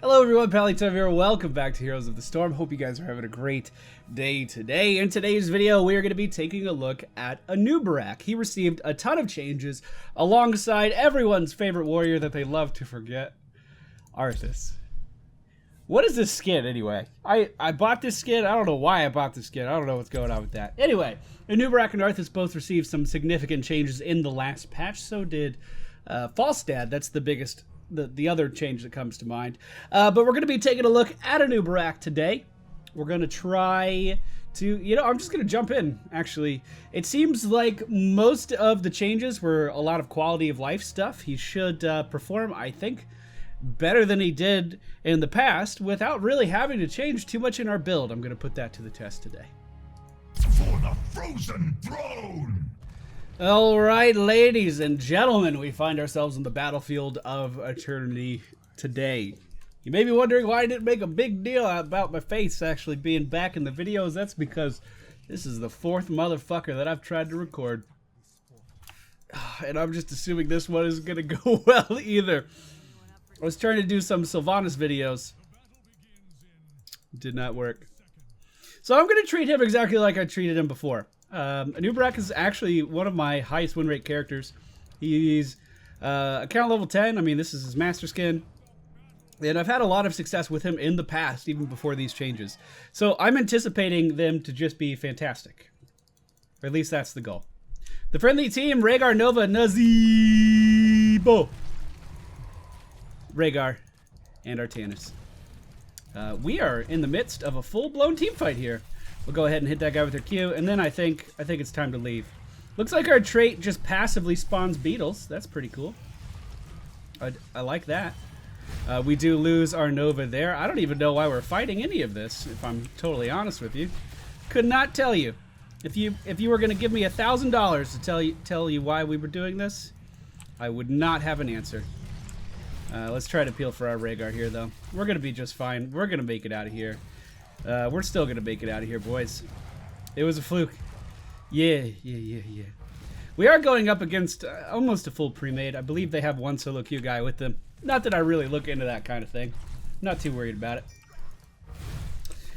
Hello everyone, Pallytime here. Welcome back to Heroes of the Storm. Hope you guys are having a great day today. In today's video, we are going to be taking a look at Anub'arak. He received a ton of changes alongside everyone's favorite warrior that they love to forget, Arthas. What is this skin anyway? I bought this skin. I don't know why I bought this skin. I don't know what's going on with that. Anyway, Anub'arak and Arthas both received some significant changes in the last patch. So did Falstad. That's the biggest... The other change that comes to mind. But we're going to be taking a look at Anub'arak today. We're going to try to, I'm just going to jump in, actually. It seems like most of the changes were a lot of quality of life stuff. He should perform, I think, better than he did in the past without really having to change too much in our build. I'm going to put that to the test today. For the frozen throne! Alright, ladies and gentlemen, we find ourselves in the battlefield of eternity today. You may be wondering why I didn't make a big deal about my face actually being back in the videos. That's because this is the fourth motherfucker that I've tried to record. And I'm just assuming this one isn't going to go well either. I was trying to do some Sylvanas videos. Did not work. So I'm going to treat him exactly like I treated him before. Anub'arak is actually one of my highest win rate characters. He's account level 10. I mean, this is his master skin. And I've had a lot of success with him in the past, even before these changes. So I'm anticipating them to just be fantastic. Or at least that's the goal. The friendly team, Rhaegar, Nova, Nazeebo. Rhaegar and Artanis. We are in the midst of a full-blown team fight here. We'll go ahead and hit that guy with our Q, and then I think it's time to leave. Looks like our trait just passively spawns beetles. That's pretty cool. I like that. We do lose our Nova there. I don't even know why we're fighting any of this, if I'm totally honest with you. Could not tell you. If you were going to give me $1,000 to tell you why we were doing this, I would not have an answer. Let's try to peel for our Rhaegar here, though. We're going to be just fine. We're going to make it out of here. We're still going to make it out of here, boys. It was a fluke. Yeah. We are going up against almost a full pre-made. I believe they have one solo queue guy with them. Not that I really look into that kind of thing. Not too worried about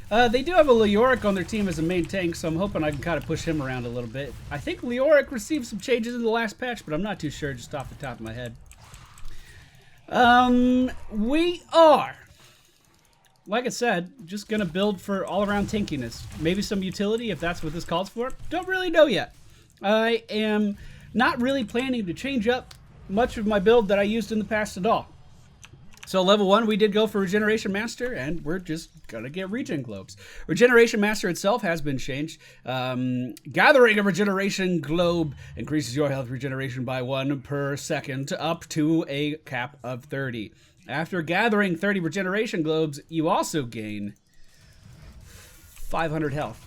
it. They do have a Leoric on their team as a main tank, so I'm hoping I can kind of push him around a little bit. I think Leoric received some changes in the last patch, but I'm not too sure just off the top of my head. We are... Like I said, just gonna build for all-around tankiness. Maybe some utility if that's what this calls for. Don't really know yet. I am not really planning to change up much of my build that I used in the past at all. So level 1, we did go for Regeneration Master, and we're just gonna get Regen Globes. Regeneration Master itself has been changed. Gathering a Regeneration Globe increases your health regeneration by 1 per second up to a cap of 30. After gathering 30 regeneration globes, you also gain 500 health.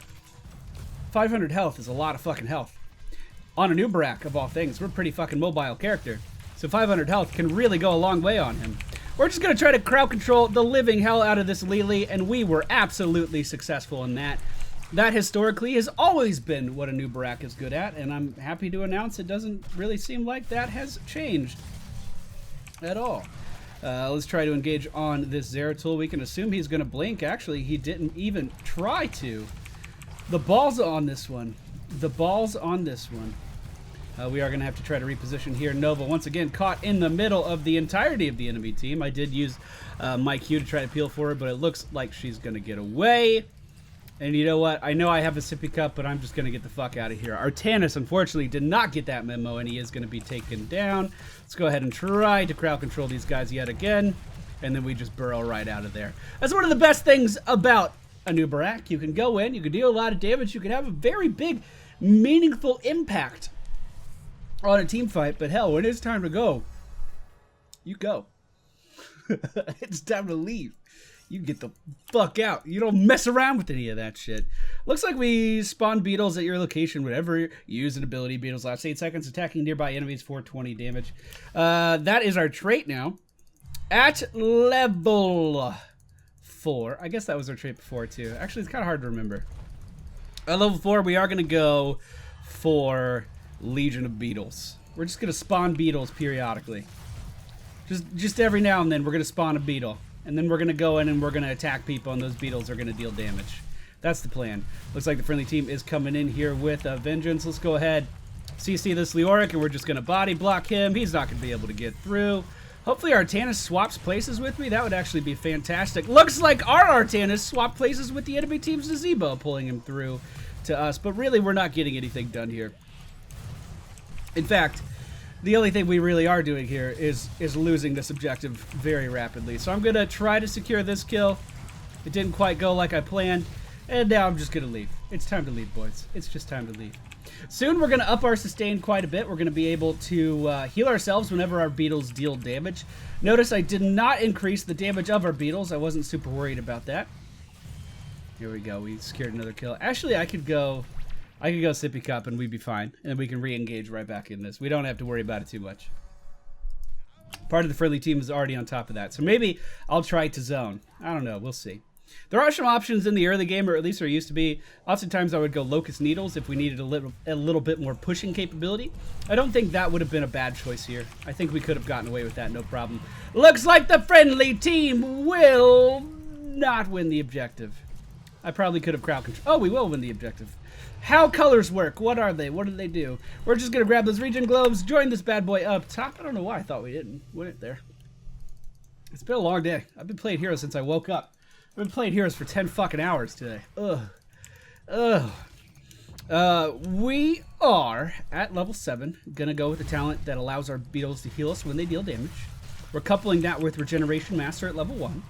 500 health is a lot of fucking health. On Anub'arak, of all things, we're a pretty fucking mobile character. So 500 health can really go a long way on him. We're just going to try to crowd control the living hell out of this Lily, and we were absolutely successful in that. That historically has always been what Anub'arak is good at, and I'm happy to announce it doesn't really seem like that has changed at all. Let's try to engage on this Zeratul. We can assume he's going to blink. Actually, he didn't even try to. The balls on this one. The balls on this one. We are going to have to try to reposition here. Nova, once again, caught in the middle of the entirety of the enemy team. I did use my Q to try to peel for her, but it looks like she's going to get away. And you know what? I know I have a sippy cup, but I'm just going to get the fuck out of here. Artanis, unfortunately, did not get that memo, and he is going to be taken down. Let's go ahead and try to crowd control these guys yet again, and then we just burrow right out of there. That's one of the best things about Anub'arak. You can go in, you can deal a lot of damage, you can have a very big, meaningful impact on a team fight, but hell, when it's time to go, you go. It's time to leave. You get the fuck out. You don't mess around with any of that shit. Looks like we spawn beetles at your location whenever you use an ability. Beetles last 8 seconds. Attacking nearby enemies 420 damage. That is our trait now. At level 4. I guess that was our trait before too. Actually, it's kind of hard to remember. At level 4, we are going to go for Legion of Beetles. We're just going to spawn beetles periodically. Just every now and then, we're going to spawn a beetle. And then we're going to go in and we're going to attack people, and those beetles are going to deal damage. That's the plan. Looks like the friendly team is coming in here with a vengeance. Let's go ahead, CC this Leoric, and we're just going to body block him. He's not going to be able to get through. Hopefully Artanis swaps places with me. That would actually be fantastic. Looks like our Artanis swapped places with the enemy team's Gazebo, pulling him through to us. But really, we're not getting anything done here. In fact, the only thing we really are doing here is losing this objective very rapidly. So I'm going to try to secure this kill. It didn't quite go like I planned. And now I'm just going to leave. It's time to leave, boys. It's just time to leave. Soon we're going to up our sustain quite a bit. We're going to be able to heal ourselves whenever our beetles deal damage. Notice I did not increase the damage of our beetles. I wasn't super worried about that. Here we go. We secured another kill. Actually, I could go Sippy Cup and we'd be fine. And we can re-engage right back in this. We don't have to worry about it too much. Part of the friendly team is already on top of that. So maybe I'll try to zone. I don't know. We'll see. There are some options in the early game, or at least there used to be. Oftentimes I would go Locust Needles if we needed a little bit more pushing capability. I don't think that would have been a bad choice here. I think we could have gotten away with that, no problem. Looks like the friendly team will not win the objective. I probably could have crowd control. Oh, we will win the objective. How colors work? What are they? What do they do? We're just going to grab those regen globes, join this bad boy up top. I don't know why I thought we didn't win it there. It's been a long day. I've been playing Heroes since I woke up. I've been playing Heroes for 10 fucking hours today. Ugh. We are at level 7. Gonna go with the talent that allows our beetles to heal us when they deal damage. We're coupling that with Regeneration Master at level 1.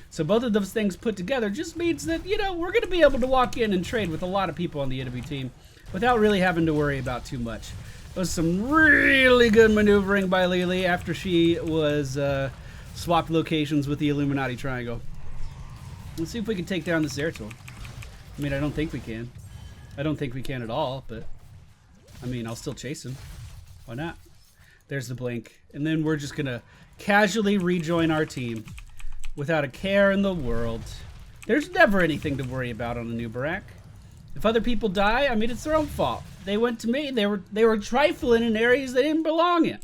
So both of those things put together just means that, you know, we're gonna be able to walk in and trade with a lot of people on the enemy team without really having to worry about too much. There was some really good maneuvering by Lily after she was swapped locations with the Illuminati Triangle. Let's see if we can take down this Zeratul. I mean, I don't think we can. I don't think we can at all, but I mean, I'll still chase him. Why not? There's the blink. And then we're just gonna casually rejoin our team without a care in the world. There's never anything to worry about on Anub'arak. If other people die, I mean, it's their own fault. They went to me, they were trifling in areas they didn't belong in.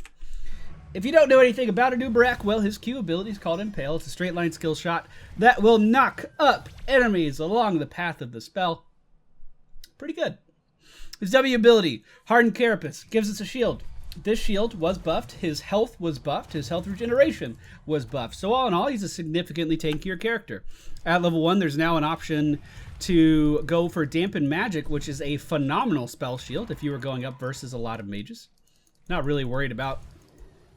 If you don't know anything about Anub'arak, well, his Q ability is called Impale. It's a straight line skill shot that will knock up enemies along the path of the spell. Pretty good. His W ability, Hardened Carapace, gives us a shield. This shield was buffed. His health was buffed. His health regeneration was buffed. So all in all, he's a significantly tankier character. At level 1, there's now an option to go for Dampen Magic, which is a phenomenal spell shield if you were going up versus a lot of mages. Not really worried about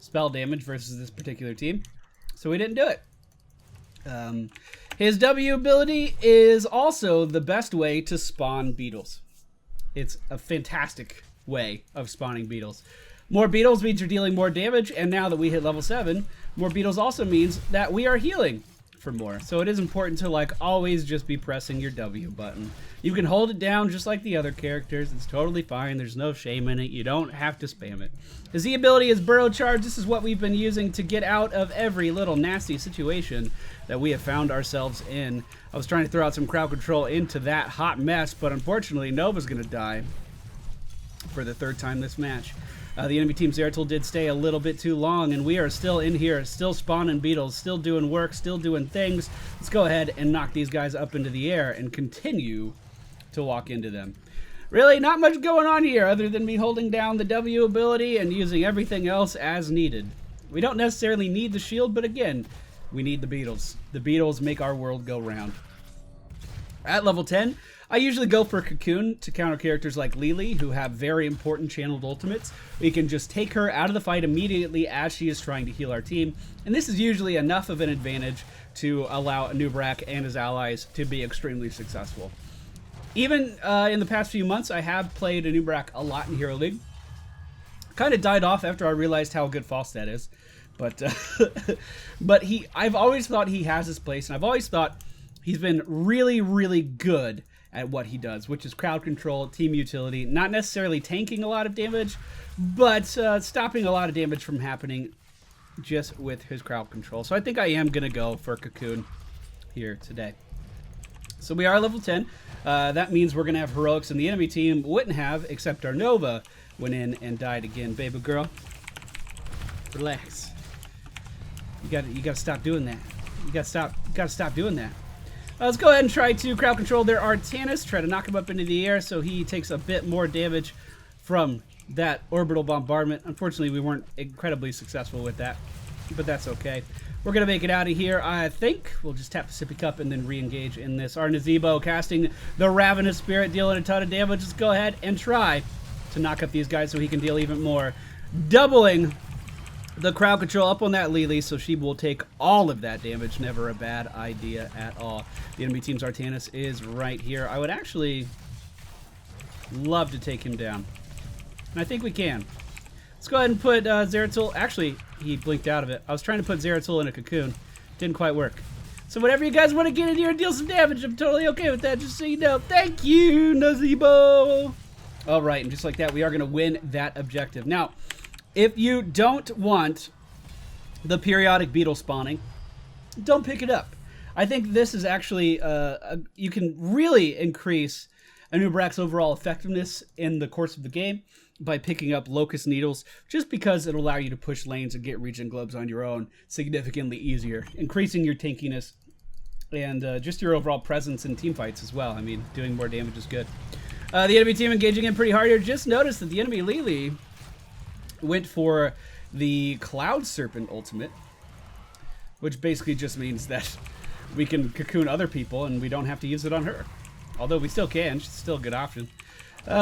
spell damage versus this particular team, so we didn't do it. His W ability is also the best way to spawn beetles. It's a fantastic way of spawning beetles. More beetles means you're dealing more damage, and now that we hit level 7, more beetles also means that we are healing for more. So it is important to, like, always just be pressing your W button. You can hold it down just like the other characters. It's totally fine. There's no shame in it. You don't have to spam it. The Z ability is Burrow Charge. This is what we've been using to get out of every little nasty situation that we have found ourselves in. I was trying to throw out some crowd control into that hot mess, but unfortunately Nova's going to die for the 3rd time this match. The enemy team Zeratul did stay a little bit too long, and we are still in here, still spawning beetles, still doing work, still doing things. Let's go ahead and knock these guys up into the air and continue to walk into them. Really, not much going on here other than me holding down the W ability and using everything else as needed. We don't necessarily need the shield, but again, we need the beetles. The beetles make our world go round. At level 10, I usually go for Cocoon to counter characters like Lily, who have very important channeled ultimates. We can just take her out of the fight immediately as she is trying to heal our team, and this is usually enough of an advantage to allow Anub'arak and his allies to be extremely successful. Even in the past few months, I have played Anub'arak a lot in Hero League. Kind of died off after I realized how good Falstad is, but I've always thought he has his place, and I've always thought he's been really, really good at what he does, which is crowd control, team utility, not necessarily tanking a lot of damage, but stopping a lot of damage from happening just with his crowd control. So I think I am going to go for Cocoon here today. So we are level 10. That means we're going to have heroics, and the enemy team wouldn't have, except our Nova went in and died again. Baby girl, relax. You got to stop doing that. You gotta stop doing that. Let's go ahead and try to crowd control their Artanis. Try to knock him up into the air so he takes a bit more damage from that orbital bombardment. Unfortunately, we weren't incredibly successful with that, but that's okay. We're going to make it out of here, I think. We'll just tap Pacific Cup and then re-engage in this. Our Nazebo casting the Ravenous Spirit, dealing a ton of damage. Just go ahead and try to knock up these guys so he can deal even more. Doubling the crowd control up on that Lily, so she will take all of that damage. Never a bad idea at all. The enemy team's Artanis is right here. I would actually love to take him down. And I think we can. Let's go ahead and put Zeratul. Actually, he blinked out of it. I was trying to put Zeratul in a cocoon. Didn't quite work. So whatever you guys want to get in here and deal some damage, I'm totally okay with that, just so you know. Thank you, Nazebo. All right, and just like that, we are going to win that objective. Now, if you don't want the periodic beetle spawning, don't pick it up. I think this is actually, you can really increase Anub'arak's overall effectiveness in the course of the game by picking up Locust Needles, just because it'll allow you to push lanes and get regen globes on your own significantly easier, increasing your tankiness and just your overall presence in team fights as well. I mean, doing more damage is good. The enemy team engaging in pretty hard here. Just noticed that the enemy Lily went for the Cloud Serpent ultimate, which basically just means that we can cocoon other people and we don't have to use it on her. Although we still can. She's still a good option.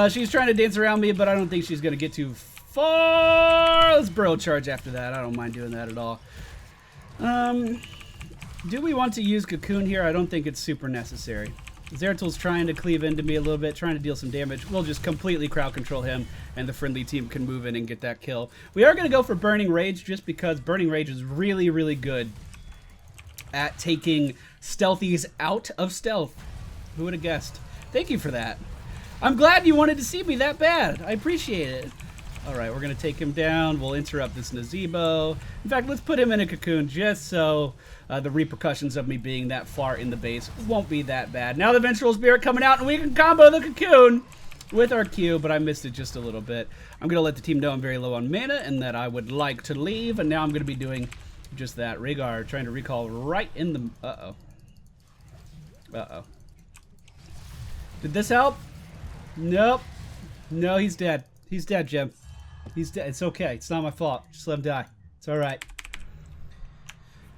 She's trying to dance around me, but I don't think she's going to get too far. Let's burrow charge after that. I don't mind doing that at all. Do we want to use cocoon here? I don't think it's super necessary. Zeratul's trying to cleave into me a little bit, trying to deal some damage. We'll just completely crowd control him, and the friendly team can move in and get that kill. We are going to go for Burning Rage, just because Burning Rage is really, really good at taking stealthies out of stealth. Who would have guessed? Thank you for that. I'm glad you wanted to see me that bad. I appreciate it. All right, we're going to take him down. We'll interrupt this Nazebo. In fact, let's put him in a cocoon just so the repercussions of me being that far in the base won't be that bad. Now the Vengeful Spirit coming out, and we can combo the cocoon with our Q, but I missed it just a little bit. I'm going to let the team know I'm very low on mana and that I would like to leave, and now I'm going to be doing just that. Rhaegar trying to recall right in the... Uh-oh. Uh-oh. Did this help? Nope. No, he's dead. He's dead, Jim. He's dead. It's okay. It's not my fault. Just let him die. It's all right.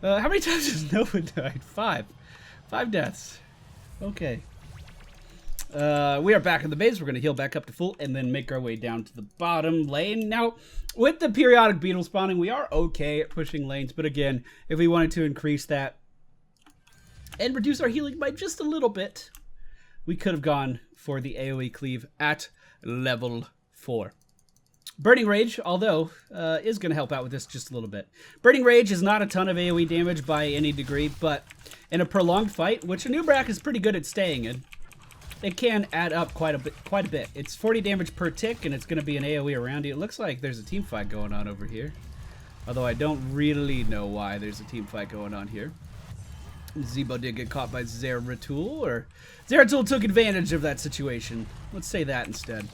How many times has Nova died? 5. 5 deaths. Okay. We are back in the base. We're going to heal back up to full and then make our way down to the bottom lane. Now, with the periodic beetle spawning, we are okay at pushing lanes. But again, if we wanted to increase that and reduce our healing by just a little bit, we could have gone for the AoE cleave at level 4. Burning Rage, although, is going to help out with this just a little bit. Burning Rage is not a ton of AoE damage by any degree, but in a prolonged fight, which Anub'arak is pretty good at staying in, it can add up quite a bit. It's 40 damage per tick, and it's going to be an AoE around you. It looks like there's a team fight going on over here, although I don't really know why there's a team fight going on here. Zebo did get caught by Zeratul, or Zeratul took advantage of that situation. Let's say that instead.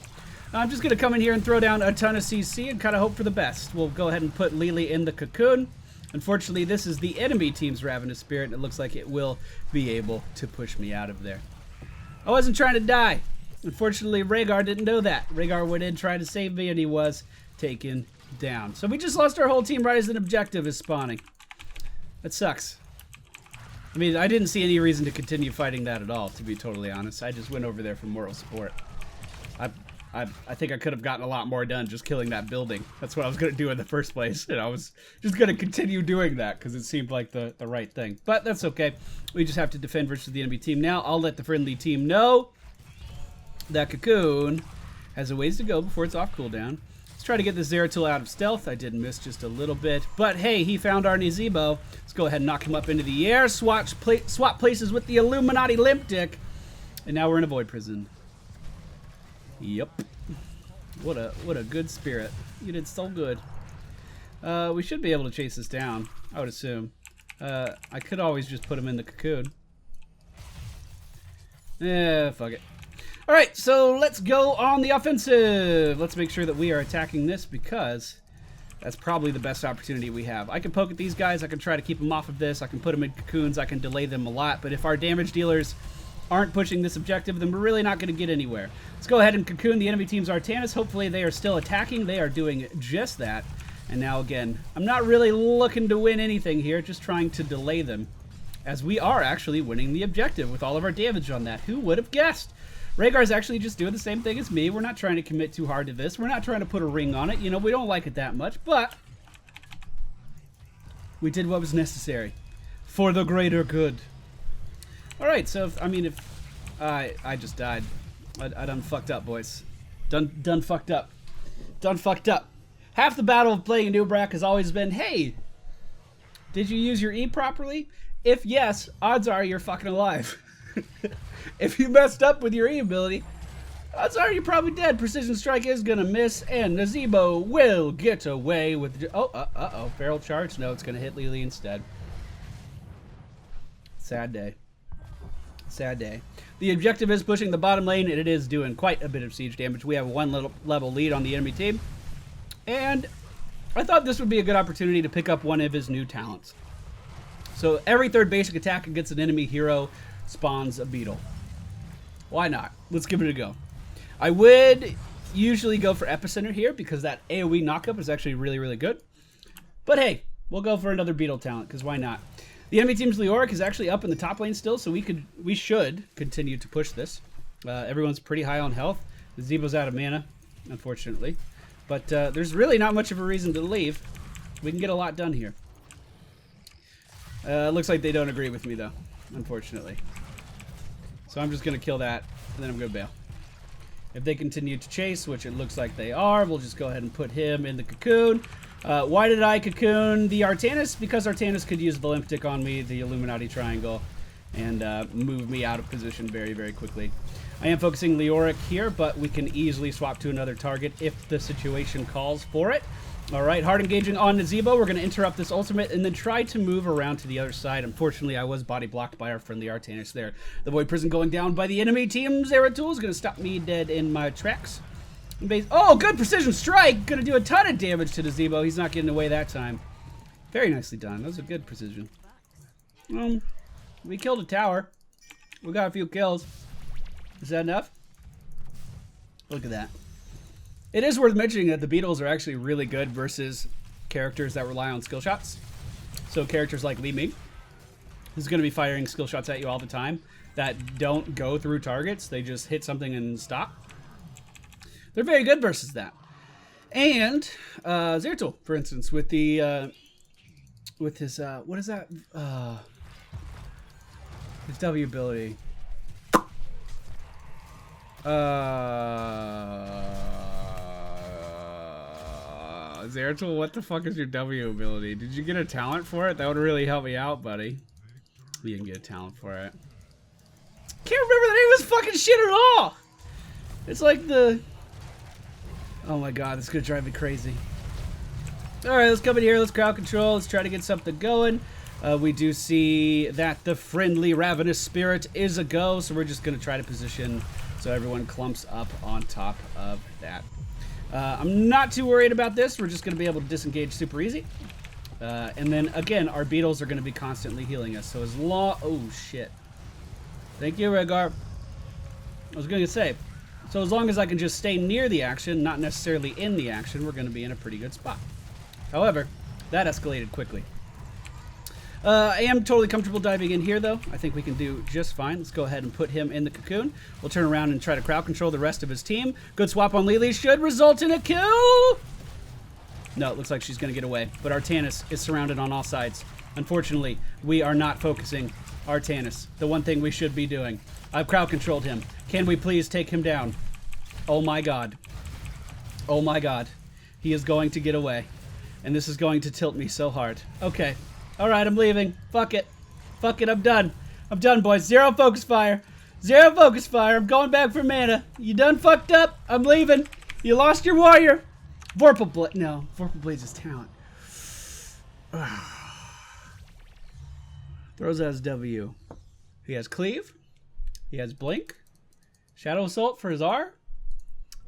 I'm just going to come in here and throw down a ton of CC and kind of hope for the best. We'll go ahead and put Lily in the cocoon. Unfortunately, this is the enemy team's Ravenous Spirit, and it looks like it will be able to push me out of there. I wasn't trying to die. Unfortunately, Rhaegar didn't know that. Rhaegar went in trying to save me, and he was taken down. So we just lost our whole team right as an objective is spawning. That sucks. I mean, I didn't see any reason to continue fighting that at all, to be totally honest. I just went over there for moral support. I think I could have gotten a lot more done just killing that building. That's what I was going to do in the first place. And I was just going to continue doing that because it seemed like the right thing. But that's okay. We just have to defend versus the enemy team. Now I'll let the friendly team know that Cocoon has a ways to go before it's off cooldown. Let's try to get this Zeratul out of stealth. I did miss just a little bit. But hey, he found our Nazebo. Let's go ahead and knock him up into the air. Swap places with the Illuminati limp dick. And now we're in a void prison. Yep. What a good spirit. You did so good. We should be able to chase this down, I would assume. I could always just put him in the cocoon. Yeah, fuck it. Alright, so let's go on the offensive. Let's make sure that we are attacking this because That's probably the best opportunity we have. I can poke at these guys. I can try to keep them off of this. I can put them in cocoons. I can delay them a lot. But if our damage dealers aren't pushing this objective, then we're really not going to get anywhere. Let's go ahead and cocoon the enemy team's Artanis. Hopefully they are still attacking. They are doing just that. And now again, I'm not really looking to win anything here, just trying to delay them, as we are actually winning the objective with all of our damage on that. Who would have guessed? Rhaegar's actually just doing the same thing as me. We're not trying to commit too hard to this. We're not trying to put a ring on it. You know, we don't like it that much, but we did what was necessary for the greater good. All right, so if I just died. I done fucked up, boys. Done fucked up. Done fucked up. Half the battle of playing Anub'arak has always been, hey, did you use your E properly? If yes, odds are you're fucking alive. If you messed up with your E ability, odds are you're probably dead. Precision Strike is gonna miss, and Nazebo will get away with. Uh-oh, barrel charge. No, it's gonna hit Lily instead. Sad day. Sad day. The objective is pushing the bottom lane, and it is doing quite a bit of siege damage. We have one level lead on the enemy team, and I thought this would be a good opportunity to pick up one of his new talents. So every third basic attack against an enemy hero spawns a beetle. Why not? Let's give it a go. I would usually go for Epicenter here because that AoE knockup is actually really, really good. But hey, we'll go for another beetle talent because why not? The enemy team's Leoric is actually up in the top lane still, so we should continue to push this. Everyone's pretty high on health. The Zebo's out of mana, unfortunately. But there's really not much of a reason to leave. We can get a lot done here. Looks like they don't agree with me, though, unfortunately. So I'm just going to kill that, and then I'm going to bail. If they continue to chase, which it looks like they are, we'll just go ahead and put him in the cocoon. Why did I cocoon the Artanis? Because Artanis could use the Limptic on me, the Illuminati Triangle, and move me out of position very, very quickly. I am focusing Leoric here, but we can easily swap to another target if the situation calls for it. All right, hard engaging on Nazebo. We're going to interrupt this ultimate and then try to move around to the other side. Unfortunately, I was body blocked by our friendly Artanis there. The Void Prison going down by the enemy team's Zeratul is going to stop me dead in my tracks. Oh, good precision strike. Going to do a ton of damage to Nazebo. He's not getting away that time. Very nicely done. That was a good precision. We killed a tower. We got a few kills. Is that enough? Look at that. It is worth mentioning that the beetles are actually really good versus characters that rely on skill shots. So characters like Li Ming, who's going to be firing skill shots at you all the time that don't go through targets. They just hit something and stop. They're very good versus that. And Zeratul, for instance, with the with his what is that? His W ability. Zeratul, what the fuck is your W ability? Did you get a talent for it? That would really help me out, buddy. You didn't get a talent for it. Can't remember the name of this fucking shit at all! It's like the... Oh my god, this is gonna drive me crazy. Alright, let's come in here, let's crowd control, let's try to get something going. We do see that the friendly Ravenous Spirit is a go, so we're just gonna try to position so everyone clumps up on top of that. I'm not too worried about this. We're just going to be able to disengage super easy. And then, again, our beetles are going to be constantly healing us. So as long... Oh, shit. Thank you, Rhaegar. I was going to say, so as long as I can just stay near the action, not necessarily in the action, we're going to be in a pretty good spot. However, that escalated quickly. I am totally comfortable diving in here, though. I think we can do just fine. Let's go ahead and put him in the cocoon. We'll turn around and try to crowd control the rest of his team. Good swap on Lily should result in a kill. No, it looks like she's going to get away. But Artanis is surrounded on all sides. Unfortunately, we are not focusing Artanis, the one thing we should be doing. I've crowd controlled him. Can we please take him down? Oh my god. Oh my god. He is going to get away. And this is going to tilt me so hard. Okay. Alright, I'm leaving. Fuck it. Fuck it, I'm done. I'm done, boys. Zero focus fire. Zero focus fire. I'm going back for mana. You done fucked up? I'm leaving. You lost your warrior. Vorpal Blade. No, Vorpal Blade's his talent. Throws out his W. He has Cleave. He has Blink. Shadow Assault for his R.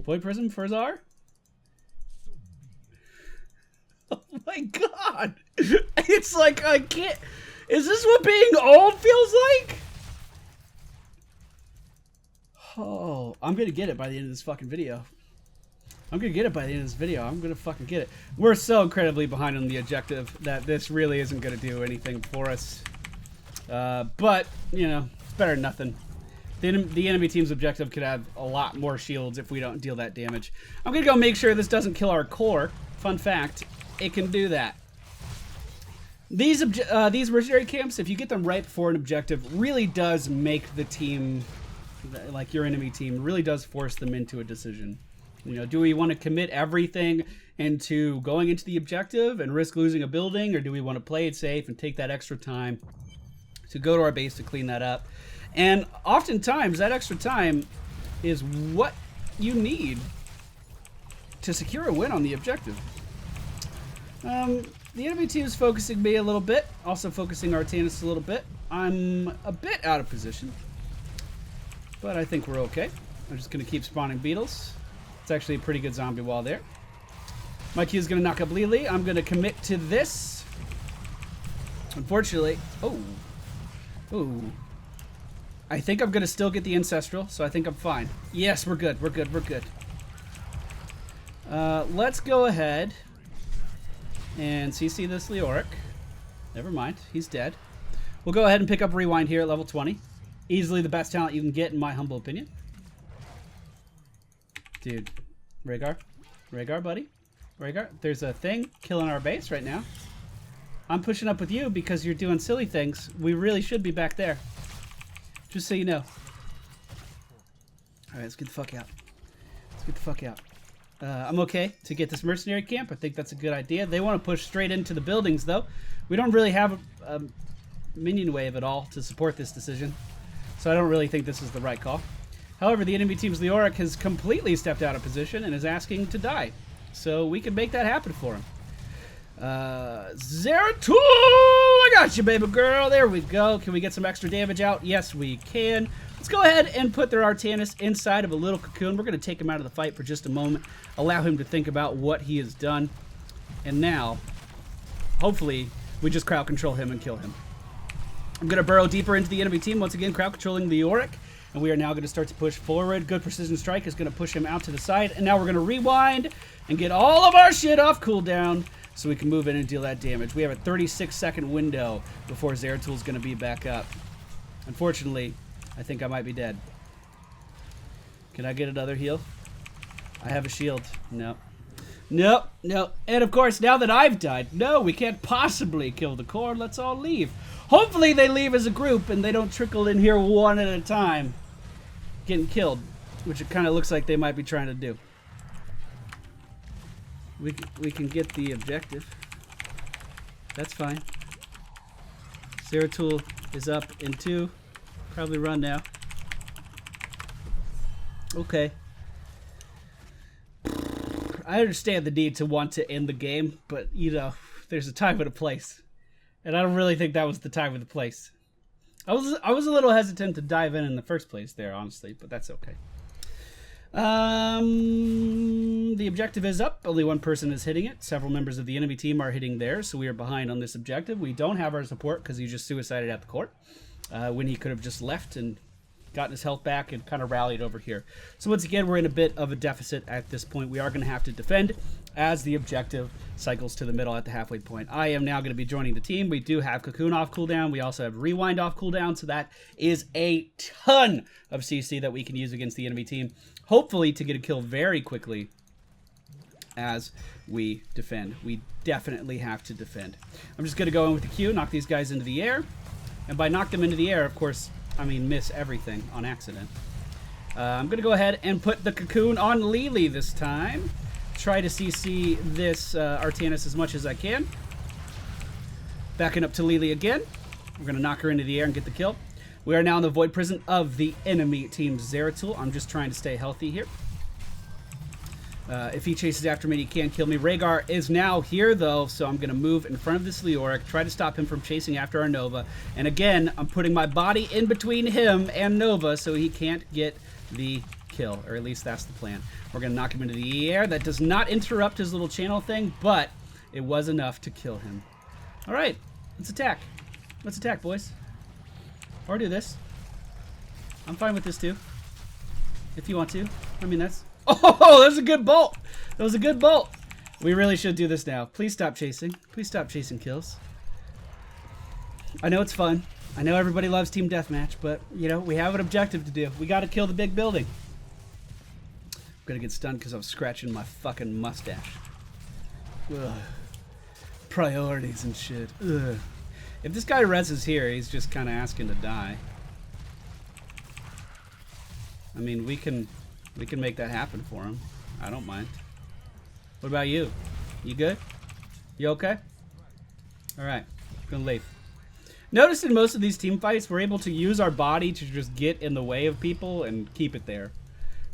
Void Prism for his R. my god. It's like, I can't. Is this what being old feels like? Oh, I'm gonna get it by the end of this fucking video. I'm gonna get it by the end of this video. I'm gonna fucking get it. We're so incredibly behind on the objective that this really isn't gonna do anything for us. But, you know, it's better than nothing. The enemy team's objective could have a lot more shields if we don't deal that damage. I'm gonna go make sure this doesn't kill our core. Fun fact, it can do that. These mercenary camps, if you get them right before an objective, really does make the team, like your enemy team, really does force them into a decision. You know, do we want to commit everything into going into the objective and risk losing a building, or do we want to play it safe and take that extra time to go to our base to clean that up? And oftentimes, that extra time is what you need to secure a win on the objective. The enemy team is focusing me a little bit, also focusing Artanis a little bit. I'm a bit out of position, but I think we're okay. I'm just going to keep spawning beetles. It's actually a pretty good zombie wall there. My Q is going to knock up Lily. I'm going to commit to this. Unfortunately, oh. I think I'm going to still get the Ancestral, so I think I'm fine. Yes, we're good. We're good. We're good. Let's go ahead and CC this Leoric. Never mind. He's dead. We'll go ahead and pick up Rewind here at level 20. Easily the best talent you can get, in my humble opinion. Dude. Rhaegar, buddy. Rhaegar, there's a thing killing our base right now. I'm pushing up with you because you're doing silly things. We really should be back there. Just so you know. Alright, let's get the fuck out. Let's get the fuck out. I'm okay to get this mercenary camp. I think that's a good idea. They want to push straight into the buildings, though. We don't really have a minion wave at all to support this decision, so I don't really think this is the right call. However, the enemy team's Leoric has completely stepped out of position and is asking to die, so we can make that happen for him. Zeratul! I got you, baby girl. There we go. Can we get some extra damage out? Yes, we can. Let's go ahead and put their Artanis inside of a little cocoon. We're going to take him out of the fight for just a moment, allow him to think about what he has done, and now, hopefully, we just crowd control him and kill him. I'm going to burrow deeper into the enemy team, once again crowd controlling the Leoric, and we are now going to start to push forward. Good precision strike is going to push him out to the side, and now we're going to rewind and get all of our shit off cooldown so we can move in and deal that damage. We have a 36-second window before Zeratul's going to be back up. Unfortunately, I think I might be dead. Can I get another heal? I have a shield. No. Nope, no. And of course, now that I've died, no, we can't possibly kill the core. Let's all leave. Hopefully they leave as a group and they don't trickle in here one at a time getting killed, which it kind of looks like they might be trying to do. We can get the objective. That's fine. Zeratul is up in 2. Probably run now. Okay. I understand the need to want to end the game, but, you know, there's a time and a place. And I don't really think that was the time or the place. I was a little hesitant to dive in the first place there, honestly, but that's okay. The objective is up. Only one person is hitting it. Several members of the enemy team are hitting theirs, so we are behind on this objective. We don't have our support because he just suicided at the court when he could have just left and gotten his health back and kind of rallied over here. So once again, we're in a bit of a deficit at this point. We are going to have to defend as the objective cycles to the middle at the halfway point. I am now going to be joining the team. We do have Cocoon off cooldown. We also have Rewind off cooldown, so that is a ton of CC that we can use against the enemy team. Hopefully to get a kill very quickly as we defend. We definitely have to defend. I'm just going to go in with the Q, knock these guys into the air. And by knock them into the air, of course, I mean miss everything on accident. I'm going to go ahead and put the cocoon on Lily this time. Try to CC this Artanis as much as I can. Backing up to Lily again. We're going to knock her into the air and get the kill. We are now in the Void Prison of the enemy team Zeratul. I'm just trying to stay healthy here. If he chases after me, he can't kill me. Rhaegar is now here, though, so I'm going to move in front of this Leoric, try to stop him from chasing after our Nova. And again, I'm putting my body in between him and Nova so he can't get the kill, or at least that's the plan. We're going to knock him into the air. That does not interrupt his little channel thing, but It was enough to kill him. All right, let's attack. Let's attack, boys. Or do this. I'm fine with this too. If you want to. I mean, that's... Oh, that was a good bolt. That was a good bolt. We really should do this now. Please stop chasing. Please stop chasing kills. I know it's fun. I know everybody loves team deathmatch, but, you know, we have an objective to do. We got to kill the big building. I'm going to get stunned because I was scratching my fucking mustache. Ugh. Priorities and shit. Ugh. If this guy reses here, he's just kind of asking to die. I mean, we can make that happen for him. I don't mind. What about you? You good? You okay? Alright, gonna leave. Notice in most of these team fights, we're able to use our body to just get in the way of people and keep it there.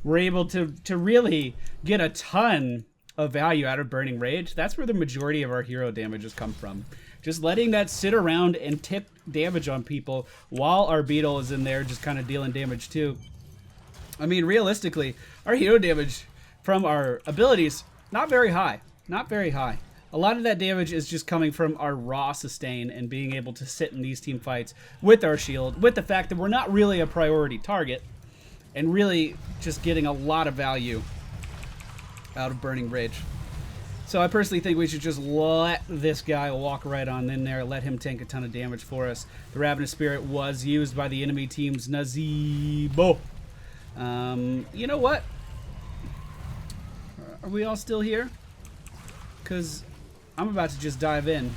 We're able to really get a ton of value out of Burning Rage. That's where the majority of our hero damages come from. Just letting that sit around and tip damage on people while our beetle is in there just kind of dealing damage too. I mean, realistically, our hero damage from our abilities, not very high. Not very high. A lot of that damage is just coming from our raw sustain and being able to sit in these team fights with our shield, with the fact that we're not really a priority target, and really just getting a lot of value out of Burning Rage. So I personally think we should just let this guy walk right on in there, let him tank a ton of damage for us. The Ravenous Spirit was used by the enemy team's Nazebo. You know what? Are we all still here? Because I'm about to just dive in.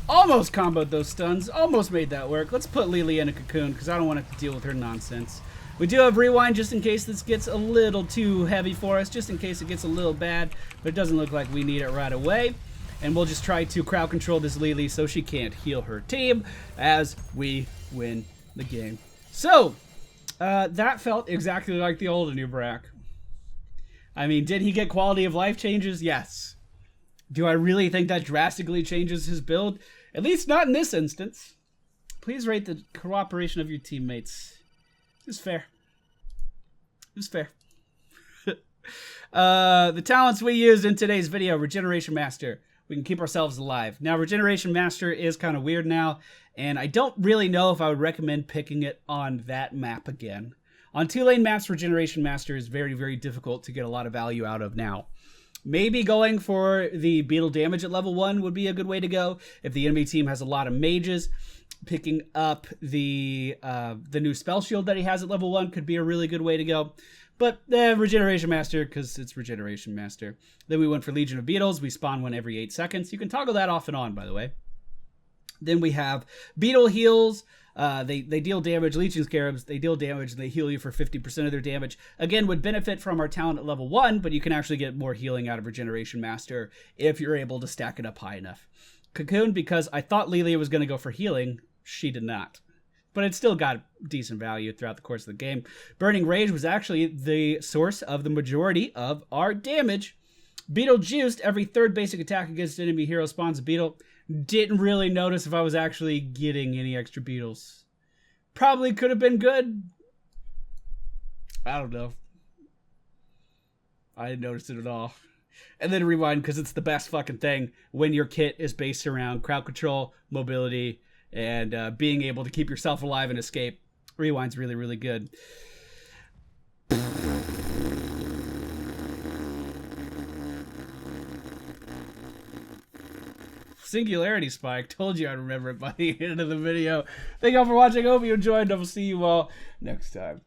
Almost comboed those stuns. Almost made that work. Let's put Lily in a cocoon because I don't want to have to deal with her nonsense. We do have rewind just in case this gets a little too heavy for us. Just in case it gets a little bad. But it doesn't look like we need it right away. And we'll just try to crowd control this Lily so she can't heal her team as we win the game. So, that felt exactly like the old Anub'arak. I mean, did he get quality of life changes? Yes. Do I really think that drastically changes his build? At least not in this instance. Please rate the cooperation of your teammates. It's fair. It's fair. The talents we used in today's video, Regeneration Master. We can keep ourselves alive. Now, Regeneration Master is kind of weird now, and I don't really know if I would recommend picking it on that map again. On 2-lane maps, Regeneration Master is very, very difficult to get a lot of value out of now. Maybe going for the beetle damage at level 1 would be a good way to go. If the enemy team has a lot of mages, picking up the new spell shield that he has at level 1 could be a really good way to go. But Regeneration Master, because it's Regeneration Master. Then we went for Legion of Beetles. We spawn one every 8 seconds. You can toggle that off and on, by the way. Then we have Beetle Heals. They deal damage. Legion Scarabs, they deal damage and they heal you for 50% of their damage. Again, would benefit from our talent at level 1, but you can actually get more healing out of Regeneration Master if you're able to stack it up high enough. Cocoon, because I thought Lilia was going to go for healing. She did not. But it still got decent value throughout the course of the game. Burning Rage was actually the source of the majority of our damage. Beetle Juiced, every third basic attack against enemy hero spawns a beetle. Didn't really notice if I was actually getting any extra beetles. Probably could have been good. I don't know. I didn't notice it at all. And then rewind because it's the best fucking thing when your kit is based around crowd control, mobility, and being able to keep yourself alive and escape. Rewind's really, really good. Singularity Spike. Told you I'd remember it by the end of the video. Thank y'all for watching. I hope you enjoyed, and I will see you all next time.